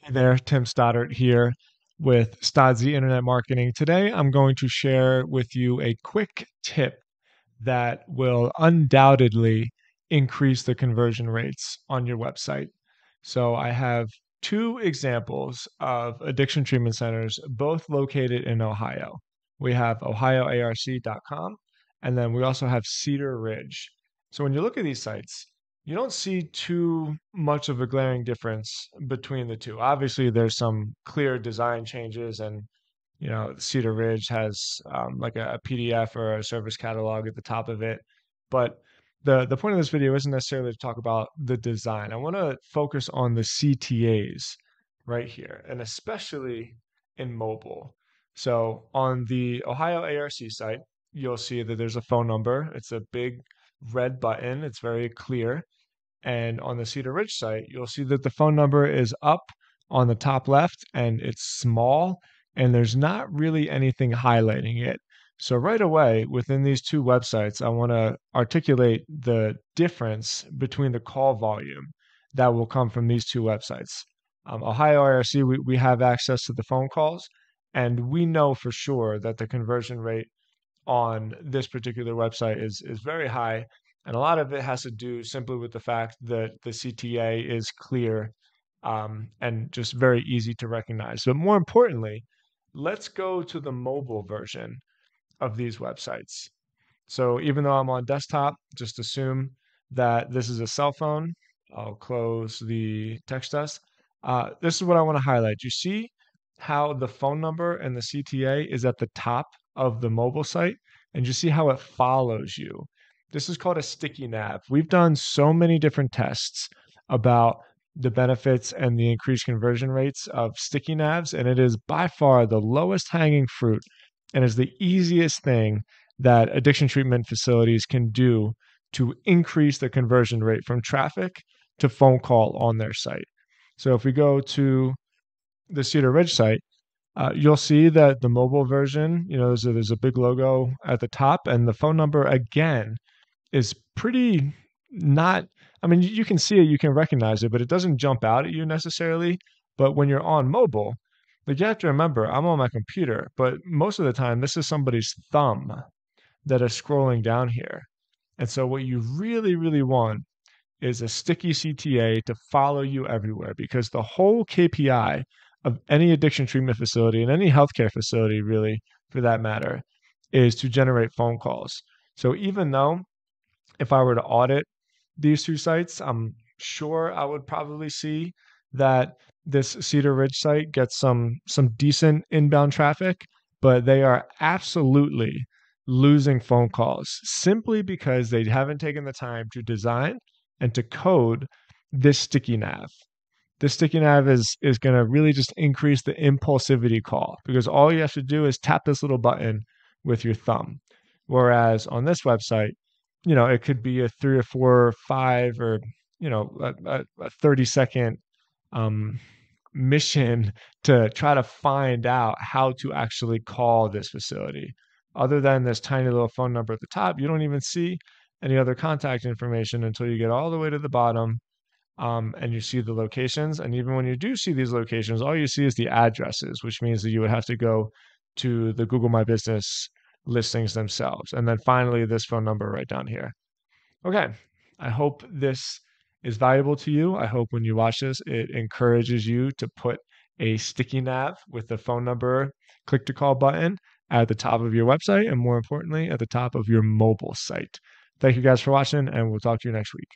Hey there, Tim Stoddart here with Stodzy Internet Marketing. Today, I'm going to share with you a quick tip that will undoubtedly increase the conversion rates on your website. So, I have two examples of addiction treatment centers, both located in Ohio. We have ohioarc.com, and then we also have Cedar Ridge. So, when you look at these sites, you don't see too much of a glaring difference between the two. Obviously, there's some clear design changes, and Cedar Ridge has like a PDF or a service catalog at the top of it. But the point of this video isn't necessarily to talk about the design. I want to focus on the CTAs right here, and especially in mobile. So on the Ohio ARC site, you'll see that there's a phone number. It's a big red button. It's very clear. And on the Cedar Ridge site, you'll see that the phone number is up on the top left and it's small and there's not really anything highlighting it. So right away within these two websites, I want to articulate the difference between the call volume that will come from these two websites. Ohio IRC, we have access to the phone calls, and we know for sure that the conversion rate on this particular website is very high. And a lot of it has to do simply with the fact that the CTA is clear and just very easy to recognize. But more importantly, let's go to the mobile version of these websites. So even though I'm on desktop, just assume that this is a cell phone. I'll close the text us. This is what I want to highlight. You see how the phone number and the CTA is at the top of the mobile site, and you see how it follows you. This is called a sticky nav. We've done so many different tests about the benefits and the increased conversion rates of sticky navs, and it is by far the lowest hanging fruit and is the easiest thing that addiction treatment facilities can do to increase the conversion rate from traffic to phone call on their site. So if we go to the Cedar Ridge site, you'll see that the mobile version, there's a big logo at the top, and the phone number again is pretty not. I mean, you can see it, you can recognize it, but it doesn't jump out at you necessarily. But when you're on mobile, like you have to remember, I'm on my computer, but most of the time, this is somebody's thumb that is scrolling down here. And so, what you really, really want is a sticky CTA to follow you everywhere, because the whole KPI of any addiction treatment facility and any healthcare facility, really, for that matter, is to generate phone calls. So even though if I were to audit these two sites, I'm sure I would probably see that this Cedar Ridge site gets some decent inbound traffic, but they are absolutely losing phone calls simply because they haven't taken the time to design and to code this sticky nav. This sticky nav is going to really just increase the impulsivity call, because all you have to do is tap this little button with your thumb. Whereas on this website, it could be a 3 or 4 or 5 or, a 30-second mission to try to find out how to actually call this facility. Other than this tiny little phone number at the top, you don't even see any other contact information until you get all the way to the bottom, and you see the locations. And even when you do see these locations, all you see is the addresses, which means that you would have to go to the Google My Business listings themselves. And then finally, this phone number right down here. Okay, I hope this is valuable to you. I hope when you watch this, it encourages you to put a sticky nav with the phone number click to call button at the top of your website, and more importantly, at the top of your mobile site. Thank you guys for watching, and we'll talk to you next week.